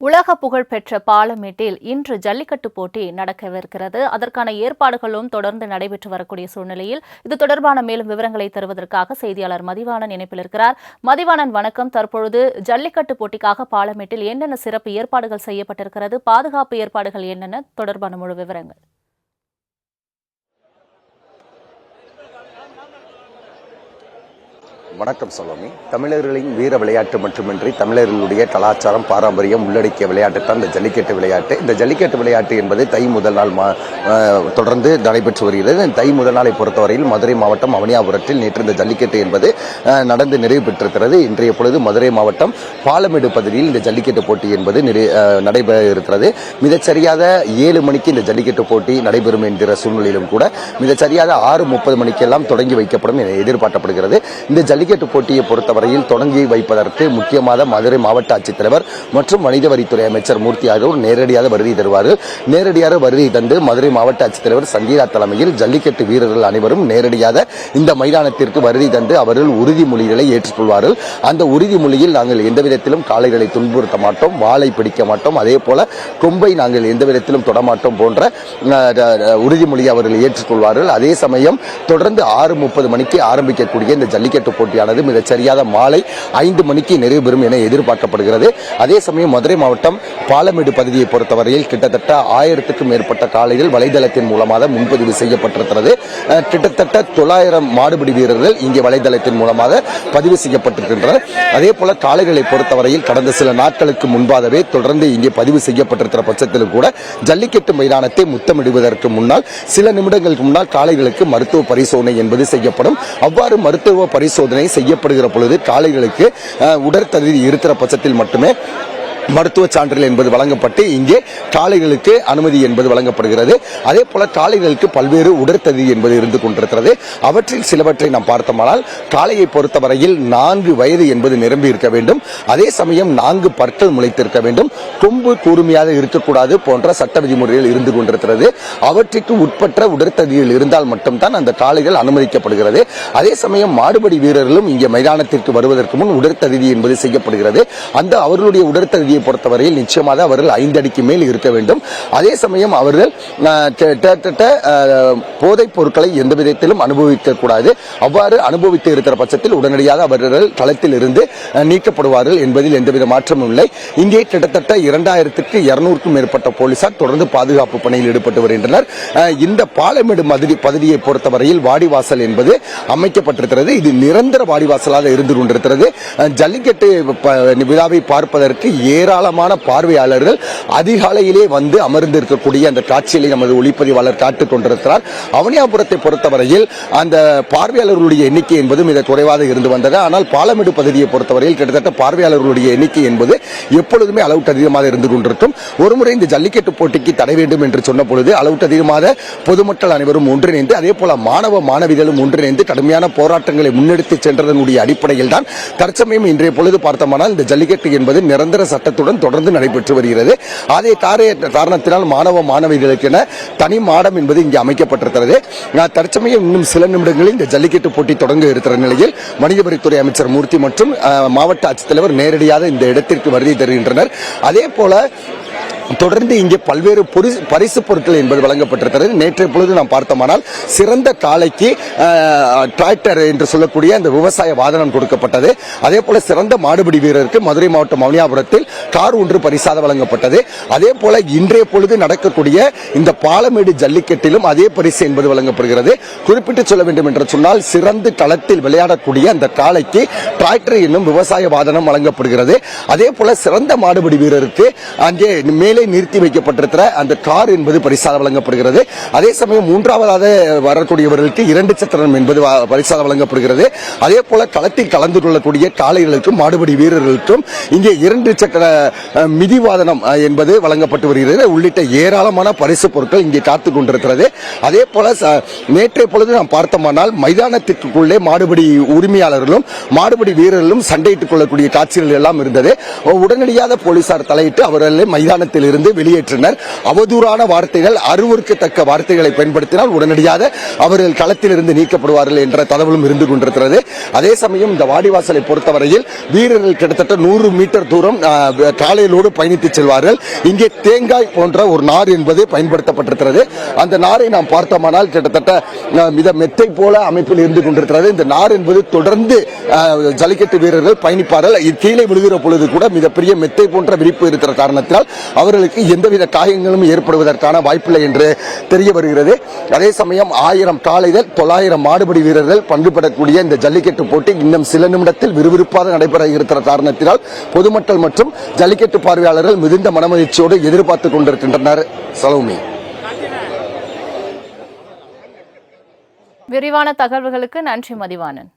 உலக புகழ்பெற்ற பாலமேட்டில் இன்று ஜல்லிக்கட்டு போட்டி நடக்கவிருக்கிறது. அதற்கான ஏற்பாடுகளும் தொடர்ந்து நடைபெற்று வரக்கூடிய சூழ்நிலையில் இது தொடர்பான மேலும் விவரங்களை தருவதற்காக செய்தியாளர் மதிவாணன் இணைப்பில் இருக்கிறார். மதிவாணன், வணக்கம். தற்பொழுது ஜல்லிக்கட்டு போட்டிக்காக பாலமேட்டில் என்னென்ன சிறப்பு ஏற்பாடுகள் செய்யப்பட்டிருக்கிறது, பாதுகாப்பு ஏற்பாடுகள் என்னென்ன தொடர்பான முழு விவரங்கள்? வணக்கம் சலோமி. தமிழர்களின் வீர விளையாட்டு மட்டுமின்றி தமிழர்களுடைய கலாச்சாரம், பாரம்பரியம் உள்ளடக்கிய விளையாட்டு தான் இந்த ஜல்லிக்கட்டு விளையாட்டு. இந்த ஜல்லிக்கட்டு விளையாட்டு என்பது தை முதல் நாள் தொடர்ந்து நடைபெற்று வருகிறது. தை முதல் நாளை பொறுத்தவரையில் மதுரை மாவட்டம் அவனியாபுரத்தில் நேற்று இந்த ஜல்லிக்கட்டு என்பது நடந்து நிறைவு பெற்றிருக்கிறது. இன்றைய பொழுது மதுரை மாவட்டம் பாலமேடு பகுதியில் இந்த ஜல்லிக்கட்டு போட்டி என்பது நடைபெற இருக்கிறது. மிகச்சரியாக 7 மணிக்கு இந்த ஜல்லிக்கட்டு போட்டி நடைபெறும் என்கிற சூழ்நிலையிலும் கூட மிகச்சரியாக 6:30 மணிக்கெல்லாம் தொடங்கி வைக்கப்படும் என எதிர்பார்க்கப்படுகிறது. இந்த ஜல்லிக்கட்டு போட்டியை பொறுத்தவரையில் தொடங்கி வைப்பதற்கு முக்கியமாக மதுரை மாவட்ட ஆட்சித்தலைவர் மற்றும் மனித வரித்துறை அமைச்சர் மூர்த்தி ஆகியோர் நேரடியாக வருகை தருவார்கள். நேரடியாக வருகை தந்து மதுரை மாவட்ட ஆட்சித்தலைவர் சங்கீதா தலைமையில் ஜல்லிக்கட்டு வீரர்கள் அனைவரும் நேரடியாக இந்த மைதானத்திற்கு வருகை தந்து அவர்கள் உறுதிமொழிகளை ஏற்றுக்கொள்வார்கள். அந்த உறுதிமொழியில் நாங்கள் எந்த விதத்திலும் காளைகளை துன்புறுத்த மாட்டோம், வாளை பிடிக்க மாட்டோம், அதே போல கொம்பை நாங்கள் எந்த விதத்திலும் தொடமாட்டோம் போன்ற உறுதிமொழியை அவர்கள் ஏற்றுக்கொள்வார்கள். அதே சமயம் தொடர்ந்து 6:30 மணிக்கு ஆரம்பிக்கக்கூடிய இந்த ஜல்லிக்கட்டு போட்டியானது மிகச்சரியாக மாலை 5 மணிக்கு நிறைவு பெறும் என எதிர்பார்க்கப்படுகிறது. அதே சமயம் மதுரை மாவட்டம் பாலமேடு பகுதியை பொறுத்தவரையில் கிட்டத்தட்ட 1000க்கும் மேற்பட்ட காளைகள் வலைதளத்தின் மூலமாக முன்பதிவு செய்யப்பட்டிருக்கிறது. கிட்டத்தட்ட 900 மாடுபிடி வீரர்கள் இங்கே வலைதளத்தின் மூலமாக பதிவு செய்யப்பட்டிருக்கின்றனர். அதே போல காளைகளை பொறுத்தவரையில் கடந்த சில நாட்களுக்கு முன்பாகவே தொடர்ந்து இங்கே பதிவு செய்யப்பட்டிருக்கிற பட்சத்திலும் கூட ஜல்லிக்கட்டு மைதானத்தை முத்தமிடுவதற்கு முன்னால் சில நிமிடங்களுக்கு முன்னால் காளைகளுக்கு மருத்துவ பரிசோதனை என்பது செய்யப்படும். அவ்வாறு மருத்துவ பரிசோதனை செய்யப்படுகிற பொழுது காளைகளுக்கு உடற்தகுதி இருக்கிற பட்சத்தில் மட்டுமே மருத்துவ சான்றிதழ் என்பது வழங்கப்பட்டு இங்கே காளைகளுக்கு அனுமதி என்பது வழங்கப்படுகிறது. அதே போல காளைகளுக்கு பல்வேறு உடற்தகுதி என்பது இருந்து கொண்டிருக்கிறது. அவற்றில் சிலவற்றை நாம் பார்த்தோமானால் காளையை பொறுத்தவரையில் 4 வயது என்பது நிரம்பி இருக்க வேண்டும். அதே சமயம் 4 பற்கள் முளைத்திருக்க வேண்டும். கொம்பு கூர்மையாக இருக்கக்கூடாது போன்ற சட்ட விதிமுறைகள் இருந்து கொண்டிருக்கிறது. அவற்றுக்கு உட்பட்ட உடற்தகுதிகள் இருந்தால் மட்டும்தான் அந்த காளைகள் அனுமதிக்கப்படுகிறது. அதே சமயம் மாடுபடி வீரர்களும் இங்கே மைதானத்திற்கு வருவதற்கு முன் உடற்தகுதி என்பது செய்யப்படுகிறது. அந்த அவர்களுடைய உடற்தகுதியை பொறுத்தவரையில் நிச்சயமாக அவர்கள் 5 அடிக்கு மேல் இருக்க வேண்டும். அதே சமயம் அவர்கள் போதைப் பொருட்களை எந்த விதத்திலும் அனுபவிக்க கூடாது. அவ்வாறு அனுபவித்து இருக்கிற பட்சத்தில் உடனடியாக அவர்கள் களத்தில் இருந்து நீக்கப்படுவார்கள் என்பதில் எந்தவித மாற்றமும் இல்லை. இங்கே கிட்டத்தட்ட 2200க்கும் மேற்பட்ட போலீசார் தொடர்ந்து பாதுகாப்பு பணியில் ஈடுபட்டு வருகின்றனர். இந்த பாலமேடு பகுதியை பொறுத்தவரையில் வாடிவாசல் என்பது அமைக்கப்பட்டிருக்கிறது. இது நிரந்தர வாடிவாசலாக இருந்து கொண்டிருக்கிறது. ஜல்லிக்கட்டு விழாவை பார்ப்பதற்கு ஏராளமான பார்வையாளர்கள் அதிகாலையிலே வந்து அமர்ந்திருக்கக்கூடிய அந்த காட்சியை நமது ஒளிப்பதிவாளர் காட்டுக் கொண்டிருக்கிறார். அவனியாபுரத்தை பொறுத்தவரையில் அந்த பார்வையாளர்களுடைய எண்ணிக்கை என்பது மிக குறைவாக இருந்து வந்தது. ஆனால் பாலமேடு பகுதியை பொறுத்தவரையில் கிட்டத்தட்ட பார்வையாளர்களுடைய எண்ணிக்கை என்பது எப்பொழுதுமே அளவுக்கு அதிகமாக இருந்து கொண்டிருக்கும். ஒருமுறை இந்த ஜல்லிக்கட்டு போட்டிக்கு தடை வேண்டும் என்று சொன்ன பொழுது அளவுக்கு அதிகமாக பொதுமக்கள் அனைவரும் ஒன்றிணைந்து அதே போல மாணவ மாணவிகளும் ஒன்றிணைந்து கடுமையான போராட்டங்களை முன்னெடுத்து சென்றதனுடைய அடிப்படையில் தான் தற்சமயம் இன்றைய பொழுது பார்த்தோமானால் இந்த ஜல்லிக்கட்டு என்பது நிரந்தர சட்டத்துடன் தொடர்ந்து நடைபெற்று வருகிறது. அதே காரணத்தினால் மாணவ மாணவிகளுக்கென தனி மாடம் என்பது இங்கே அமைக்கப்பட்டிருக்கிறது. தற்சமயம் இன்னும் சில நிமிடங்களில் இந்த ஜல்லிக்கட்டு போட்டி தொடங்க இருக்கிற நிலையில் மனிதவரித்துறை அமைச்சர் மூர்த்தி மற்றும் மாவட்ட ஆட்சித்தலைவர் நேரடியாக இந்த இடத்திற்கு வருகை தருகின்றனர். அதே போல தொடர்ந்து இங்கே பல்வேறு பரிசு பொருட்கள் என்பது வழங்கப்பட்டிருக்கிறது. நேற்றைய பொழுது நாம் பார்த்தோமானால் சிறந்த காளைக்கு டிராக்டர் என்று சொல்லக்கூடிய அந்த விவசாய வாகனம் கொடுக்கப்பட்டது. அதே போல சிறந்த மாடுபிடி வீரருக்கு மதுரை மாவட்டம் அவனியாபுரத்தில் கார் ஒன்று பரிசாக வழங்கப்பட்டது. அதே போல இன்றைய பொழுது நடக்கக்கூடிய இந்த பாலமேடு ஜல்லிக்கட்டிலும் அதே பரிசு என்பது வழங்கப்படுகிறது. குறிப்பிட்டு சொல்ல வேண்டும் என்று சொன்னால் சிறந்த களத்தில் விளையாடக்கூடிய அந்த காளைக்கு டிராக்டர் என்னும் விவசாய வாகனம் வழங்கப்படுகிறது. அதே போல சிறந்த மாடுபிடி வீரருக்கு அங்கே மேலே நிறுத்தி வைக்கப்பட்டிருக்கிற அந்த கார் என்பது பரிசாக வழங்கப்படுகிறது. அதே சமயம் 3வது வரக்கூடியவர்களுக்கு 2 சக்கரம் என்பது பரிசாக வழங்கப்படுகிறது. அதே போல களத்தில் கலந்து கொள்ளக்கூடிய காளைகளுக்கும் மாடுபிடி வீரர்களுக்கும் இங்கே 2 சக்கர மிதிவாதனம் என்பது வழங்கப்பட்டு வருகிறது. உள்ளிட்ட ஏராளமான பரிசு பொருட்கள் இங்கே காத்துக் கொண்டிருக்கிறது. அதே போல நேற்றைய பொழுது நாம் பார்த்தோமானால் மைதானத்திற்குள்ளே மாடுபிடி உரிமையாளர்களும் மாடுபிடி வீரர்களும் சண்டையிட்டுக் கொள்ளக்கூடிய காட்சிகள் எல்லாம் இருந்தது. உடனடியாக போலீசார் தலையிட்டு அவர்களை மைதானத்தில் இருந்து வெளியேற்றினர். அவதூறான வார்த்தைகள், அருவருக்கத்தக்க வார்த்தைகளை பயன்படுத்தினால் உடனடியாக அவர்கள் களத்தில் இருந்து நீக்கப்படுவார்கள் என்ற தகவலும் இருந்து கொண்டிருக்கிறது. அதே சமயம் இந்த வாடிவாசலை பொறுத்தவரையில் வீரர்கள் கிட்டத்தட்ட 100 மீட்டர் தூரம் காலையிலோடு பயணித்து செல்வார்கள். இங்கே தேங்காய் போன்ற ஒரு நார் என்பது பயன்படுத்தப்பட்டிருக்கிறது. அந்த நாரை நாம் பார்த்தோமானால் கிட்டத்தட்ட மித மெத்தை போல அமைப்பில் இருந்து கொண்டிருக்கிறது. இந்த நார் என்பது தொடர்ந்து ஜல்லிக்கட்டு வீரர்கள் பயணிப்பார்கள். கீழே விழுகிற பொழுது கூட மிகப்பெரிய மெத்தை போன்ற விரிப்பு இருக்கிற காரணத்தினால் அவர்களுக்கு எந்தவித காயங்களும் ஏற்படுவதற்கான வாய்ப்பில்லை என்று தெரிய வருகிறது. அதே சமயம் 1000 காளைகள் 900 மாடுபிடி வீரர்கள் பங்குபடக்கூடிய இந்த ஜல்லிக்கட்டு போட்டி இன்னும் சில நிமிடத்தில் விறுவிறுப்பாக நடைபெற இருக்கிற காரணத்தினால் பொதுமக்கள் மற்றும் ஜல்லிக்கட்டு பார்வையாளர்கள் மிகுந்த மனமகிழ்ச்சியோடு எதிர்பார்த்துக் கொண்டிருக்கின்றனர். சலோமி, விரிவான தகவல்களுக்கு நன்றி மதிவாணன்.